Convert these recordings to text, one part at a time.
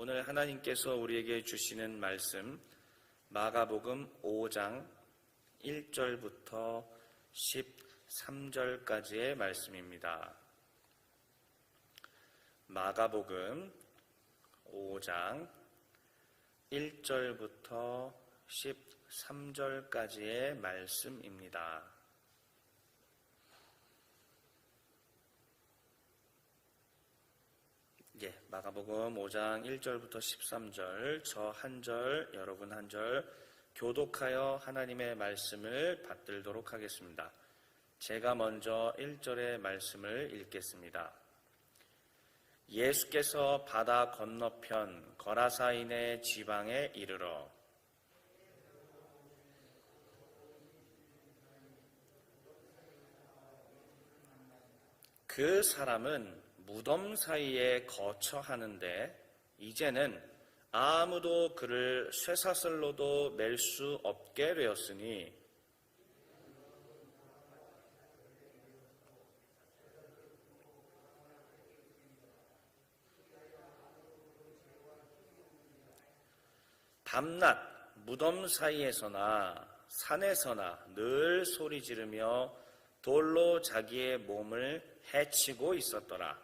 오늘 하나님께서 우리에게 주시는 말씀 마가복음 5장 1절부터 13절까지의 말씀입니다. 마가복음 5장 1절부터 13절까지의 말씀입니다. 마가복음 5장 1절부터 13절, 저 한 절, 여러분 한 절 교독하여 하나님의 말씀을 받들도록 하겠습니다. 제가 먼저 1절의 말씀을 읽겠습니다. 예수께서 바다 건너편 거라사인의 지방에 이르러 그 사람은 무덤 사이에 거처하는데 이제는 아무도 그를 쇠사슬로도 맬 수 없게 되었으니 밤낮 무덤 사이에서나 산에서나 늘 소리 지르며 돌로 자기의 몸을 해치고 있었더라.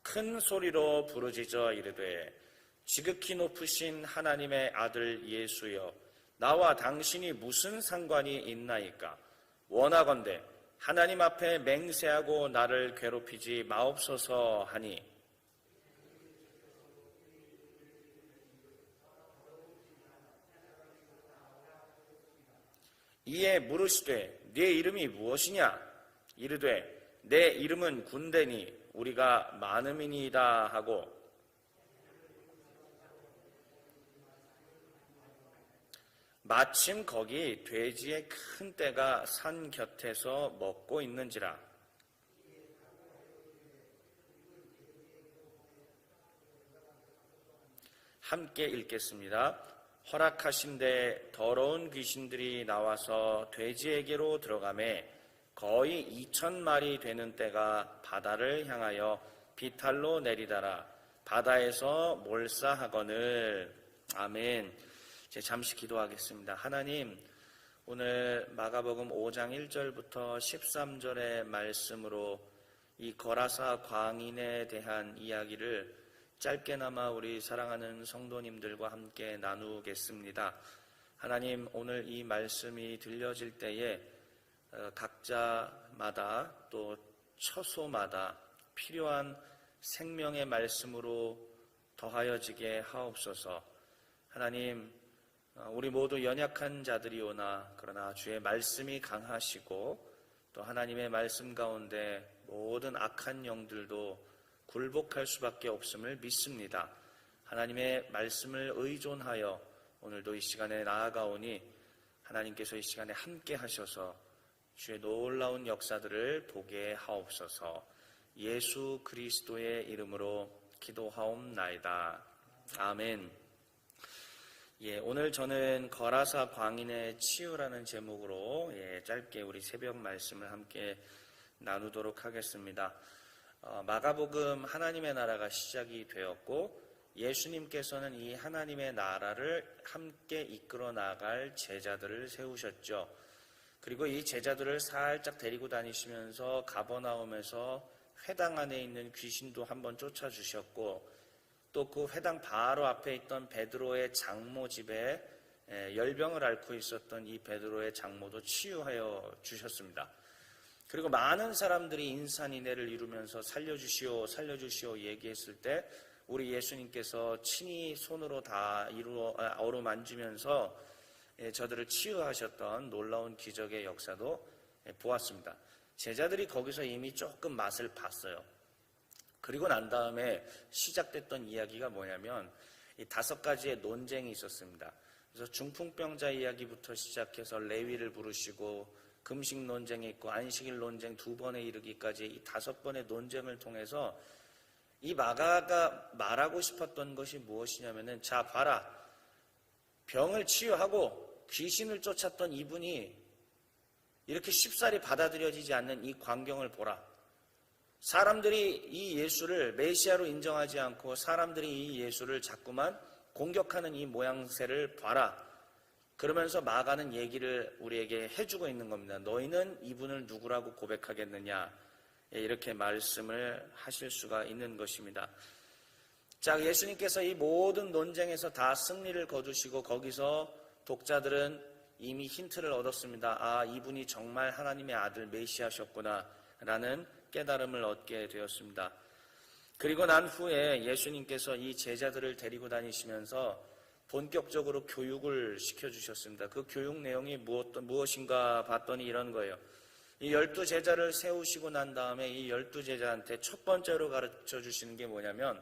큰 소리로 부르짖어 이르되 지극히 높으신 하나님의 아들 예수여, 나와 당신이 무슨 상관이 있나이까? 원하건대 하나님 앞에 맹세하고 나를 괴롭히지 마옵소서 하니 이에 물으시되 네 이름이 무엇이냐? 이르되 내 이름은 군대니 우리가 많음이니이다 하고 마침 거기 돼지의 큰 떼가 산 곁에서 먹고 있는지라. 함께 읽겠습니다. 허락하신데 더러운 귀신들이 나와서 돼지에게로 들어가매 거의 2,000마리 되는 떼가 바다를 향하여 비탈로 내리다라 바다에서 몰사하거늘. 아멘. 이제 잠시 기도하겠습니다. 하나님, 오늘 마가복음 5장 1절부터 13절의 말씀으로 이 거라사 광인에 대한 이야기를 짧게나마 우리 사랑하는 성도님들과 함께 나누겠습니다. 하나님, 오늘 이 말씀이 들려질 때에 각자마다 또 처소마다 필요한 생명의 말씀으로 더하여지게 하옵소서. 하나님, 우리 모두 연약한 자들이오나 그러나 주의 말씀이 강하시고 또 하나님의 말씀 가운데 모든 악한 영들도 굴복할 수밖에 없음을 믿습니다. 하나님의 말씀을 의존하여 오늘도 이 시간에 나아가오니 하나님께서 이 시간에 함께 하셔서 주의 놀라운 역사들을 보게 하옵소서. 예수 그리스도의 이름으로 기도하옵나이다. 아멘. 오늘 저는 거라사 광인의 치유라는 제목으로 짧게 우리 새벽 말씀을 함께 나누도록 하겠습니다. 마가복음 하나님의 나라가 시작이 되었고 예수님께서는 이 하나님의 나라를 함께 이끌어 나갈 제자들을 세우셨죠. 그리고 이 제자들을 살짝 데리고 다니시면서 가버나움에서 회당 안에 있는 귀신도 한번 쫓아주셨고 또 그 회당 바로 앞에 있던 베드로의 장모 집에 열병을 앓고 있었던 이 베드로의 장모도 치유하여 주셨습니다. 그리고 많은 사람들이 인산인해를 이루면서 살려주시오 살려주시오 얘기했을 때 우리 예수님께서 친히 손으로 다 어루만지면서 저들을 치유하셨던 놀라운 기적의 역사도 보았습니다. 제자들이 거기서 이미 조금 맛을 봤어요. 그리고 난 다음에 시작됐던 이야기가 뭐냐면 이 5가지의 논쟁이 있었습니다. 그래서 중풍병자 이야기부터 시작해서 레위를 부르시고 금식 논쟁이 있고 안식일 논쟁 2번에 이르기까지 이 5번의 논쟁을 통해서 이 마가가 말하고 싶었던 것이 무엇이냐면은 자 봐라, 병을 치유하고 귀신을 쫓았던 이분이 이렇게 쉽사리 받아들여지지 않는 이 광경을 보라. 사람들이 이 예수를 메시아로 인정하지 않고 사람들이 이 예수를 자꾸만 공격하는 이 모양새를 봐라. 그러면서 마가는 얘기를 우리에게 해주고 있는 겁니다. 너희는 이분을 누구라고 고백하겠느냐. 이렇게 말씀을 하실 수가 있는 것입니다. 자, 예수님께서 이 모든 논쟁에서 다 승리를 거두시고 거기서 독자들은 이미 힌트를 얻었습니다. 아, 이분이 정말 하나님의 아들 메시아셨구나 라는 깨달음을 얻게 되었습니다. 그리고 난 후에 예수님께서 이 제자들을 데리고 다니시면서 본격적으로 교육을 시켜주셨습니다. 그 교육 내용이 무엇인가 봤더니 이런 거예요. 이 12제자를 세우시고 난 다음에 이 12제자한테 첫 번째로 가르쳐 주시는 게 뭐냐면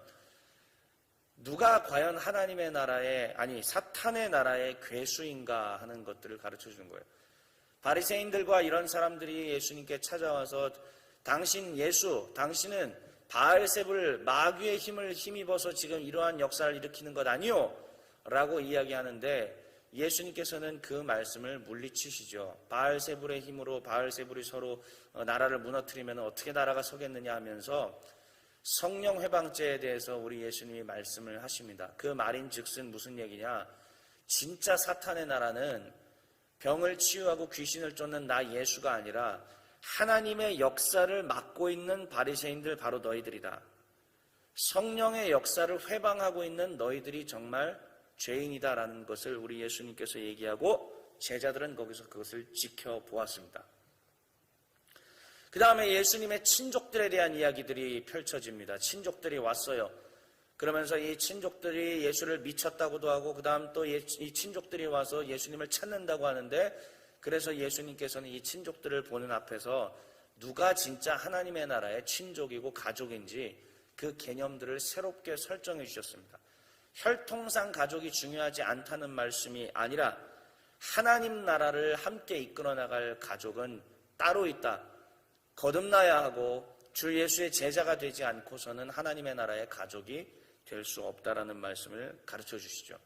누가 과연 하나님의 나라의 사탄의 나라의 괴수인가 하는 것들을 가르쳐 주는 거예요. 바리새인들과 이런 사람들이 예수님께 찾아와서 당신은 바알세불 마귀의 힘을 힘입어서 지금 이러한 역사를 일으키는 것 아니요? 라고 이야기하는데 예수님께서는 그 말씀을 물리치시죠. 바알세불의 힘으로 바알세불이 서로 나라를 무너뜨리면 어떻게 나라가 서겠느냐 하면서 성령 회방죄에 대해서 우리 예수님이 말씀을 하십니다. 그 말인즉슨 무슨 얘기냐? 진짜 사탄의 나라는 병을 치유하고 귀신을 쫓는 나 예수가 아니라 하나님의 역사를 맡고 있는 바리새인들 바로 너희들이다. 성령의 역사를 회방하고 있는 너희들이 정말 죄인이다라는 것을 우리 예수님께서 얘기하고 제자들은 거기서 그것을 지켜보았습니다. 그 다음에 예수님의 친족들에 대한 이야기들이 펼쳐집니다. 친족들이 왔어요. 그러면서 이 친족들이 예수를 미쳤다고도 하고 그 다음 또 이 친족들이 와서 예수님을 찾는다고 하는데 그래서 예수님께서는 이 친족들을 보는 앞에서 누가 진짜 하나님의 나라의 친족이고 가족인지 그 개념들을 새롭게 설정해 주셨습니다. 혈통상 가족이 중요하지 않다는 말씀이 아니라 하나님 나라를 함께 이끌어 나갈 가족은 따로 있다. 거듭나야 하고 주 예수의 제자가 되지 않고서는 하나님의 나라의 가족이 될 수 없다라는 말씀을 가르쳐 주시죠.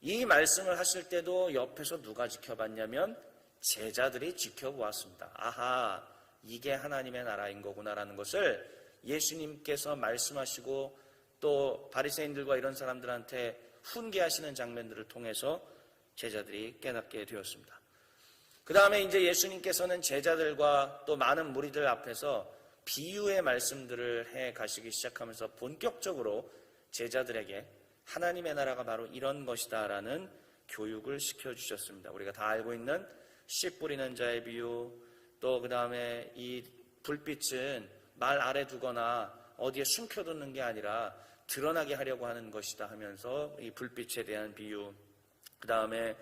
이 말씀을 하실 때도 옆에서 누가 지켜봤냐면 제자들이 지켜보았습니다. 아하, 이게 하나님의 나라인 거구나라는 것을 예수님께서 말씀하시고 또 바리새인들과 이런 사람들한테 훈계하시는 장면들을 통해서 제자들이 깨닫게 되었습니다. 그 다음에 이제 예수님께서는 제자들과 또 많은 무리들 앞에서 비유의 말씀들을 해 가시기 시작하면서 본격적으로 제자들에게 하나님의 나라가 바로 이런 것이다 라는 교육을 시켜주셨습니다. 우리가 다 알고 있는 씨 뿌리는 자의 비유, 또 그 다음에 이 불빛은 말 아래 두거나 어디에 숨겨두는 게 아니라 드러나게 하려고 하는 것이다 하면서 이 불빛에 대한 비유, 그 다음에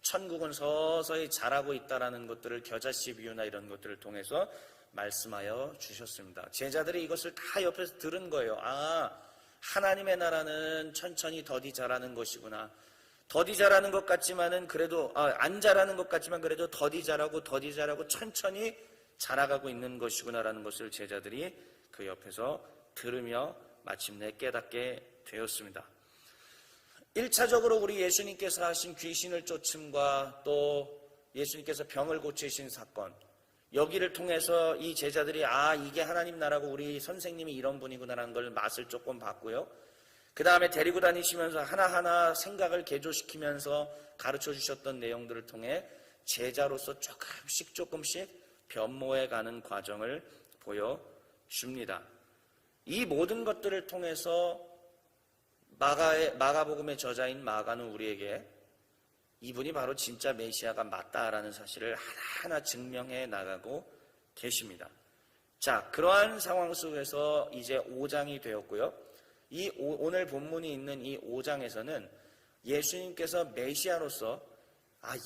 천국은 서서히 자라고 있다라는 것들을 겨자씨 비유나 이런 것들을 통해서 말씀하여 주셨습니다. 제자들이 이것을 다 옆에서 들은 거예요. 아, 하나님의 나라는 천천히 더디 자라는 것이구나. 더디 자라는 것 같지만은 그래도 안 자라는 것 같지만 그래도 더디 자라고 천천히 자라가고 있는 것이구나라는 것을 제자들이 그 옆에서 들으며 마침내 깨닫게 되었습니다. 1차적으로 우리 예수님께서 하신 귀신을 쫓음과 또 예수님께서 병을 고치신 사건, 여기를 통해서 이 제자들이 이게 하나님 나라고 우리 선생님이 이런 분이구나라는 걸 맛을 조금 봤고요. 그 다음에 데리고 다니시면서 하나하나 생각을 개조시키면서 가르쳐 주셨던 내용들을 통해 제자로서 조금씩 변모해가는 과정을 보여줍니다. 이 모든 것들을 통해서 마가복음의 저자인 마가는 우리에게 이분이 바로 진짜 메시아가 맞다라는 사실을 하나하나 증명해 나가고 계십니다. 자, 그러한 상황 속에서 이제 5장이 되었고요. 오늘 본문이 있는 이 5장에서는 예수님께서 메시아로서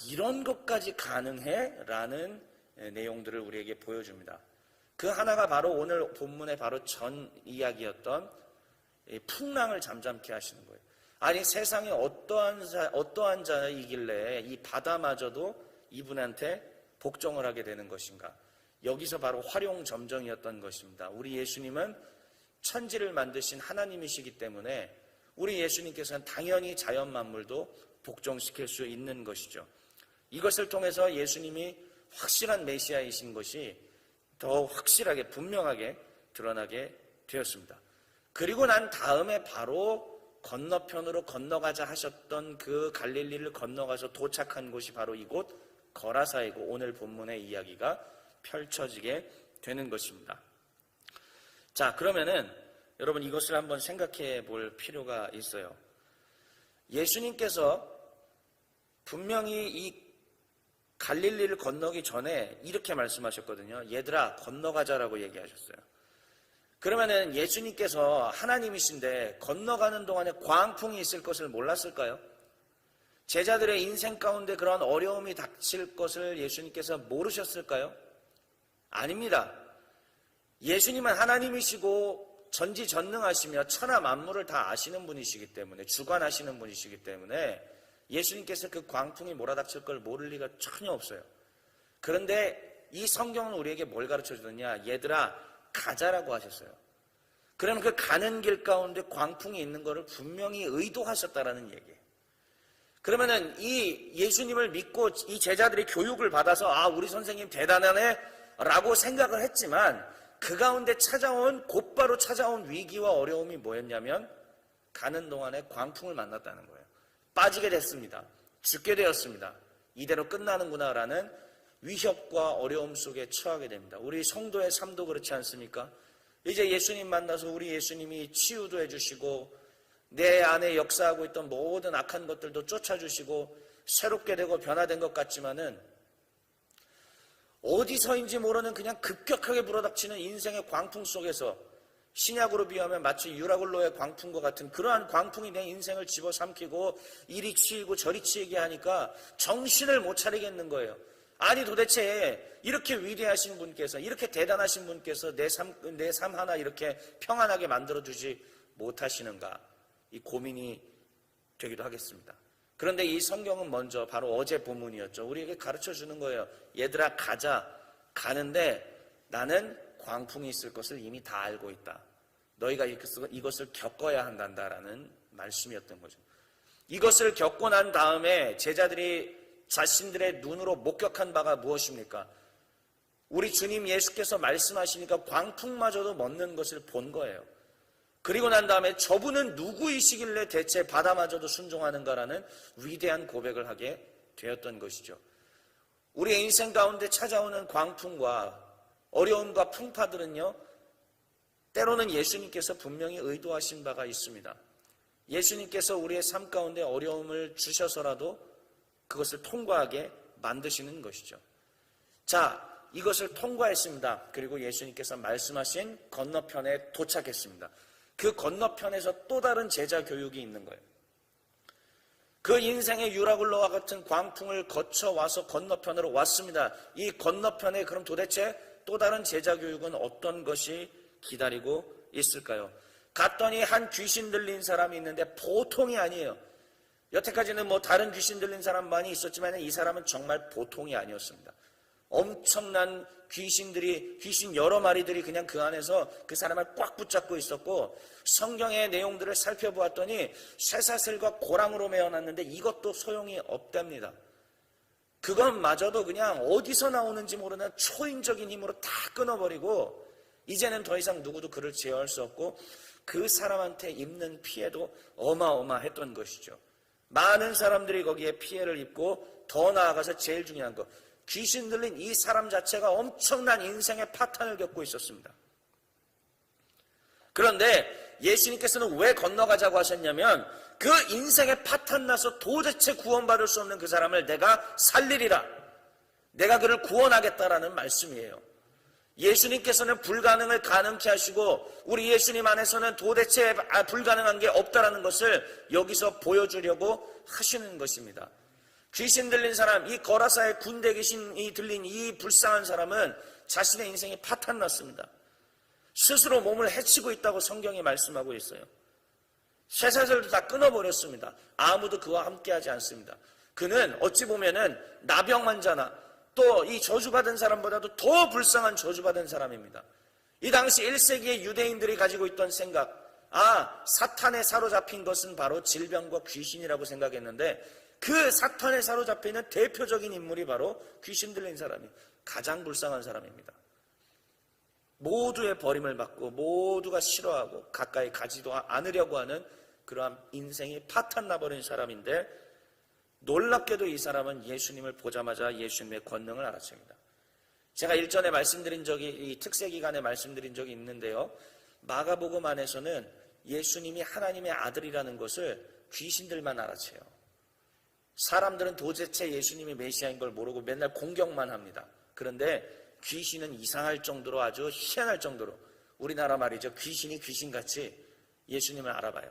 이런 것까지 가능해? 라는 내용들을 우리에게 보여줍니다. 그 하나가 바로 오늘 본문의 바로 전 이야기였던 풍랑을 잠잠케 하시는 거예요. 아니, 세상에 어떠한 자이길래 이 바다마저도 이분한테 복종을 하게 되는 것인가? 여기서 바로 활용점정이었던 것입니다. 우리 예수님은 천지를 만드신 하나님이시기 때문에 우리 예수님께서는 당연히 자연 만물도 복종시킬 수 있는 것이죠. 이것을 통해서 예수님이 확실한 메시아이신 것이 더 확실하게 분명하게 드러나게 되었습니다. 그리고 난 다음에 바로 건너편으로 건너가자 하셨던 그 갈릴리를 건너가서 도착한 곳이 바로 이곳 거라사이고 오늘 본문의 이야기가 펼쳐지게 되는 것입니다. 자, 그러면은 여러분 이것을 한번 생각해 볼 필요가 있어요. 예수님께서 분명히 이 갈릴리를 건너기 전에 이렇게 말씀하셨거든요. 얘들아 건너가자라고 얘기하셨어요. 그러면은 예수님께서 하나님이신데 건너가는 동안에 광풍이 있을 것을 몰랐을까요? 제자들의 인생 가운데 그런 어려움이 닥칠 것을 예수님께서 모르셨을까요? 아닙니다. 예수님은 하나님이시고 전지전능하시며 천하 만물을 다 아시는 분이시기 때문에 주관하시는 분이시기 때문에 예수님께서 그 광풍이 몰아닥칠 걸 모를 리가 전혀 없어요. 그런데 이 성경은 우리에게 뭘 가르쳐주느냐? 얘들아 가자라고 하셨어요. 그러면 그 가는 길 가운데 광풍이 있는 것을 분명히 의도하셨다라는 얘기예요. 그러면은 이 예수님을 믿고 이 제자들이 교육을 받아서 아 우리 선생님 대단하네 라고 생각을 했지만 그 가운데 곧바로 찾아온 위기와 어려움이 뭐였냐면 가는 동안에 광풍을 만났다는 거예요. 빠지게 됐습니다. 죽게 되었습니다. 이대로 끝나는구나라는 위협과 어려움 속에 처하게 됩니다. 우리 성도의 삶도 그렇지 않습니까? 이제 예수님 만나서 우리 예수님이 치유도 해주시고 내 안에 역사하고 있던 모든 악한 것들도 쫓아주시고 새롭게 되고 변화된 것 같지만은 어디서인지 모르는 그냥 급격하게 불어닥치는 인생의 광풍 속에서 신약으로 비하면 마치 유라굴로의 광풍과 같은 그러한 광풍이 내 인생을 집어삼키고 이리 치이고 저리 치이게 하니까 정신을 못 차리겠는 거예요. 아니 도대체 이렇게 위대하신 분께서 이렇게 대단하신 분께서 내 삶 하나 이렇게 평안하게 만들어주지 못하시는가 이 고민이 되기도 하겠습니다. 그런데 이 성경은 먼저 바로 어제 본문이었죠. 우리에게 가르쳐주는 거예요. 얘들아 가자. 가는데 나는 광풍이 있을 것을 이미 다 알고 있다. 너희가 이것을 겪어야 한단다라는 말씀이었던 거죠. 이것을 겪고 난 다음에 제자들이 자신들의 눈으로 목격한 바가 무엇입니까? 우리 주님 예수께서 말씀하시니까 광풍마저도 멎는 것을 본 거예요. 그리고 난 다음에 저분은 누구이시길래 대체 바다마저도 순종하는가라는 위대한 고백을 하게 되었던 것이죠. 우리의 인생 가운데 찾아오는 광풍과 어려움과 풍파들은요, 때로는 예수님께서 분명히 의도하신 바가 있습니다. 예수님께서 우리의 삶 가운데 어려움을 주셔서라도 그것을 통과하게 만드시는 것이죠. 자, 이것을 통과했습니다. 그리고 예수님께서 말씀하신 건너편에 도착했습니다. 그 건너편에서 또 다른 제자 교육이 있는 거예요. 그 인생의 유라굴로와 같은 광풍을 거쳐와서 건너편으로 왔습니다. 이 건너편에 그럼 도대체 또 다른 제자 교육은 어떤 것이 기다리고 있을까요? 갔더니 한 귀신 들린 사람이 있는데 보통이 아니에요. 여태까지는 다른 귀신 들린 사람 많이 있었지만 이 사람은 정말 보통이 아니었습니다. 엄청난 귀신 여러 마리들이 그냥 그 안에서 그 사람을 꽉 붙잡고 있었고 성경의 내용들을 살펴보았더니 쇠사슬과 고랑으로 메어놨는데 이것도 소용이 없답니다. 그것마저도 그냥 어디서 나오는지 모르는 초인적인 힘으로 다 끊어버리고 이제는 더 이상 누구도 그를 제어할 수 없고 그 사람한테 입는 피해도 어마어마했던 것이죠. 많은 사람들이 거기에 피해를 입고 더 나아가서 제일 중요한 것, 귀신 들린 이 사람 자체가 엄청난 인생의 파탄을 겪고 있었습니다. 그런데 예수님께서는 왜 건너가자고 하셨냐면 그 인생의 파탄 나서 도대체 구원받을 수 없는 그 사람을 내가 살리리라. 내가 그를 구원하겠다라는 말씀이에요. 예수님께서는 불가능을 가능케 하시고 우리 예수님 안에서는 도대체 불가능한 게 없다라는 것을 여기서 보여주려고 하시는 것입니다. 귀신 들린 사람, 이 거라사의 군대 귀신이 들린 이 불쌍한 사람은 자신의 인생이 파탄 났습니다. 스스로 몸을 해치고 있다고 성경이 말씀하고 있어요. 쇠사슬도 다 끊어버렸습니다. 아무도 그와 함께하지 않습니다. 그는 어찌 보면은 나병 환자나 또 이 저주받은 사람보다도 더 불쌍한 저주받은 사람입니다. 이 당시 1세기의 유대인들이 가지고 있던 생각, 사탄에 사로잡힌 것은 바로 질병과 귀신이라고 생각했는데 그 사탄에 사로잡히는 대표적인 인물이 바로 귀신 들린 사람이 가장 불쌍한 사람입니다. 모두의 버림을 받고 모두가 싫어하고 가까이 가지도 않으려고 하는 그러한 인생이 파탄나버린 사람인데, 놀랍게도 이 사람은 예수님을 보자마자 예수님의 권능을 알아챕니다. 제가 일전에 말씀드린 적이, 이 특세기간에 말씀드린 적이 있는데요, 마가복음 안에서는 예수님이 하나님의 아들이라는 것을 귀신들만 알아채요. 사람들은 도대체 예수님이 메시아인 걸 모르고 맨날 공격만 합니다. 그런데 귀신은 이상할 정도로, 아주 희한할 정도로, 우리나라 말이죠, 귀신이 귀신같이 예수님을 알아봐요.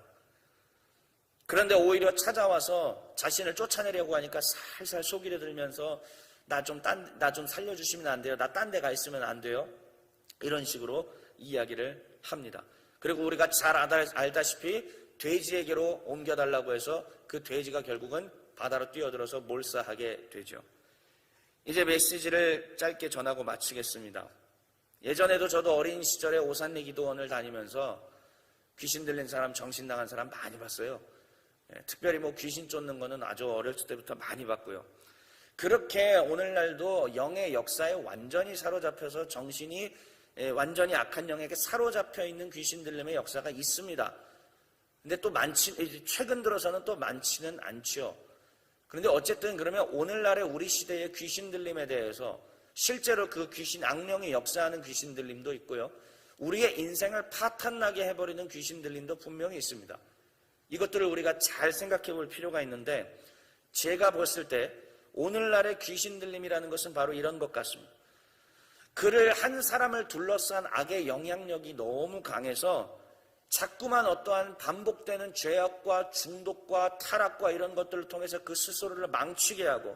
그런데 오히려 찾아와서 자신을 쫓아내려고 하니까 살살 속이려 들면서 나 좀 살려주시면 안 돼요? 나 딴 데 가 있으면 안 돼요? 이런 식으로 이야기를 합니다. 그리고 우리가 잘 알다시피 돼지에게로 옮겨달라고 해서 그 돼지가 결국은 바다로 뛰어들어서 몰사하게 되죠. 이제 메시지를 짧게 전하고 마치겠습니다. 예전에도 저도 어린 시절에 오산리 기도원을 다니면서 귀신 들린 사람, 정신 나간 사람 많이 봤어요. 특별히 귀신 쫓는 거는 아주 어렸을 때부터 많이 봤고요. 그렇게 오늘날도 영의 역사에 완전히 사로잡혀서 정신이 완전히 악한 영에게 사로잡혀 있는 귀신 들림의 역사가 있습니다. 근데 또 최근 들어서는 또 많지는 않죠. 그런데 어쨌든 그러면 오늘날의 우리 시대의 귀신 들림에 대해서 실제로 그 귀신, 악령이 역사하는 귀신 들림도 있고요, 우리의 인생을 파탄나게 해버리는 귀신 들림도 분명히 있습니다. 이것들을 우리가 잘 생각해 볼 필요가 있는데, 제가 봤을 때 오늘날의 귀신 들림이라는 것은 바로 이런 것 같습니다. 그를 한 사람을 둘러싼 악의 영향력이 너무 강해서 자꾸만 어떠한 반복되는 죄악과 중독과 타락과 이런 것들을 통해서 그 스스로를 망치게 하고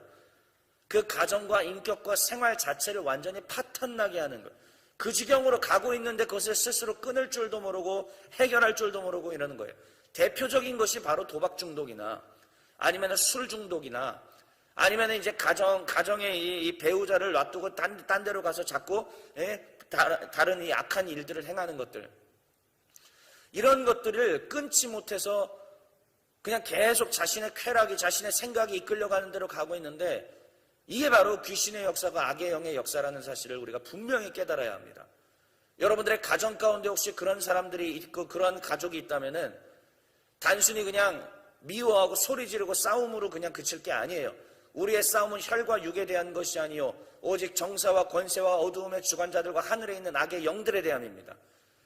그 가정과 인격과 생활 자체를 완전히 파탄나게 하는 것. 그 지경으로 가고 있는데 그것을 스스로 끊을 줄도 모르고 해결할 줄도 모르고 이러는 거예요. 대표적인 것이 바로 도박 중독이나 아니면 술 중독이나 아니면 이제 가정의 이 배우자를 놔두고 딴 데로 가서 자꾸 다른 이 악한 일들을 행하는 것들. 이런 것들을 끊지 못해서 그냥 계속 자신의 쾌락이, 자신의 생각이 이끌려가는 대로 가고 있는데, 이게 바로 귀신의 역사가 악의 영의 역사라는 사실을 우리가 분명히 깨달아야 합니다. 여러분들의 가정 가운데 혹시 그런 사람들이 있고 그런 가족이 있다면은 단순히 그냥 미워하고 소리 지르고 싸움으로 그냥 그칠 게 아니에요. 우리의 싸움은 혈과 육에 대한 것이 아니요 오직 정사와 권세와 어두움의 주관자들과 하늘에 있는 악의 영들에 대함입니다.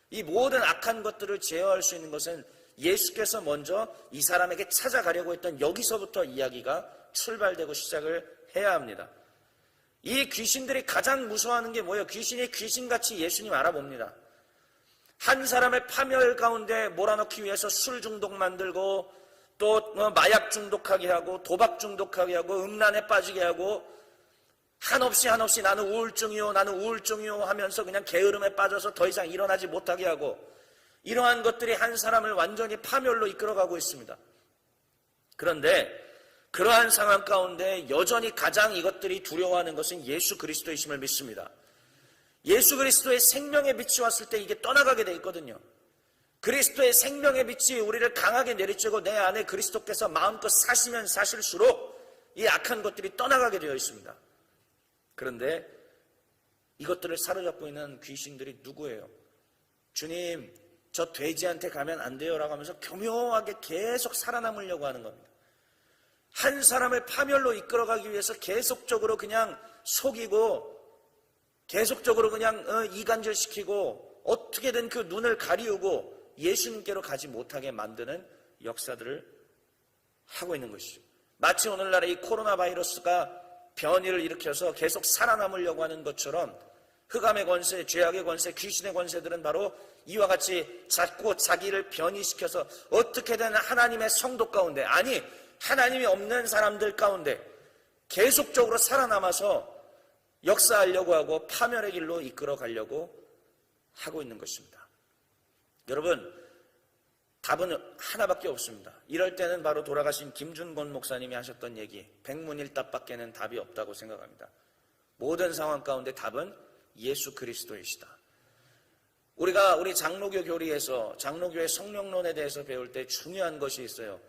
이 모든 악한 것들을 제어할 수 있는 것은 예수께서 먼저 이 사람에게 찾아가려고 했던 여기서부터 이야기가 출발되고 시작을 해야 합니다. 이 귀신들이 가장 무서워하는 게 뭐예요? 귀신이 귀신같이 예수님 알아봅니다. 한 사람의 파멸 가운데 몰아넣기 위해서 술 중독 만들고 또 마약 중독하게 하고 도박 중독하게 하고 음란에 빠지게 하고 한없이 나는 우울증이요 하면서 그냥 게으름에 빠져서 더 이상 일어나지 못하게 하고, 이러한 것들이 한 사람을 완전히 파멸로 이끌어가고 있습니다. 그런데 그러한 상황 가운데 여전히 가장 이것들이 두려워하는 것은 예수 그리스도이심을 믿습니다. 예수 그리스도의 생명의 빛이 왔을 때 이게 떠나가게 돼 있거든요. 그리스도의 생명의 빛이 우리를 강하게 내리쬐고 내 안에 그리스도께서 마음껏 사시면 사실수록 이 악한 것들이 떠나가게 되어 있습니다. 그런데 이것들을 사로잡고 있는 귀신들이 누구예요? 주님, 저 돼지한테 가면 안 돼요 라고 하면서 교묘하게 계속 살아남으려고 하는 겁니다. 한 사람을 파멸로 이끌어가기 위해서 계속적으로 그냥 속이고 계속적으로 그냥 이간질시키고 어떻게든 그 눈을 가리우고 예수님께로 가지 못하게 만드는 역사들을 하고 있는 것이죠. 마치 오늘날의 이 코로나 바이러스가 변이를 일으켜서 계속 살아남으려고 하는 것처럼 흑암의 권세, 죄악의 권세, 귀신의 권세들은 바로 이와 같이 자꾸 자기를 변이시켜서 어떻게든 하나님의 성도 가운데, 아니 하나님이 없는 사람들 가운데 계속적으로 살아남아서 역사하려고 하고 파멸의 길로 이끌어 가려고 하고 있는 것입니다. 여러분, 답은 하나밖에 없습니다. 이럴 때는 바로 돌아가신 김준권 목사님이 하셨던 얘기, 백문일답밖에는 답이 없다고 생각합니다. 모든 상황 가운데 답은 예수 그리스도이시다. 우리가 우리 장로교 교리에서 장로교의 성령론에 대해서 배울 때 중요한 것이 있어요.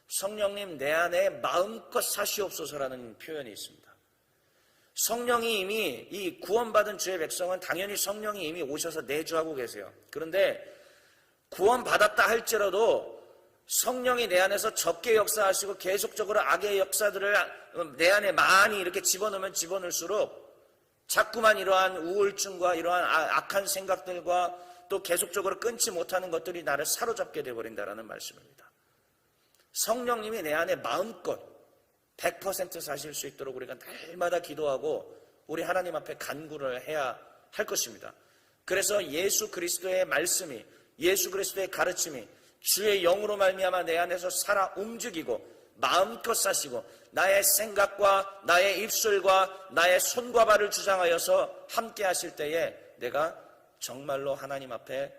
성령님 내 안에 마음껏 사시옵소서라는 표현이 있습니다. 성령이 이미 이 구원받은 주의 백성은 당연히 성령이 이미 오셔서 내주하고 계세요. 그런데 구원받았다 할지라도 성령이 내 안에서 적게 역사하시고 계속적으로 악의 역사들을 내 안에 많이 이렇게 집어넣으면 집어넣을수록 자꾸만 이러한 우울증과 이러한 악한 생각들과 또 계속적으로 끊지 못하는 것들이 나를 사로잡게 되어버린다는 말씀입니다. 성령님이 내 안에 마음껏 100% 사실 수 있도록 우리가 날마다 기도하고 우리 하나님 앞에 간구를 해야 할 것입니다. 그래서 예수 그리스도의 말씀이, 예수 그리스도의 가르침이 주의 영으로 말미암아 내 안에서 살아 움직이고 마음껏 사시고 나의 생각과 나의 입술과 나의 손과 발을 주장하여서 함께 하실 때에 내가 정말로 하나님 앞에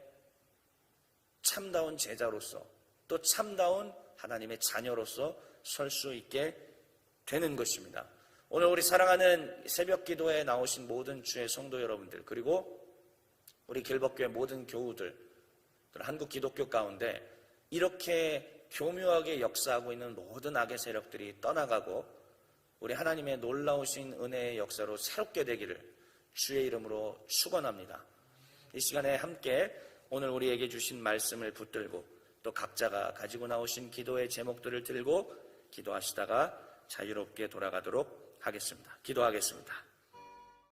참다운 제자로서 또 참다운 하나님의 자녀로서 설 수 있게 되는 것입니다. 오늘 우리 사랑하는 새벽 기도에 나오신 모든 주의 성도 여러분들, 그리고 우리 길법교회 모든 교우들, 한국 기독교 가운데 이렇게 교묘하게 역사하고 있는 모든 악의 세력들이 떠나가고 우리 하나님의 놀라우신 은혜의 역사로 새롭게 되기를 주의 이름으로 축원합니다. 이 시간에 함께 오늘 우리에게 주신 말씀을 붙들고 또 각자가 가지고 나오신 기도의 제목들을 들고 기도하시다가 자유롭게 돌아가도록 하겠습니다. 기도하겠습니다.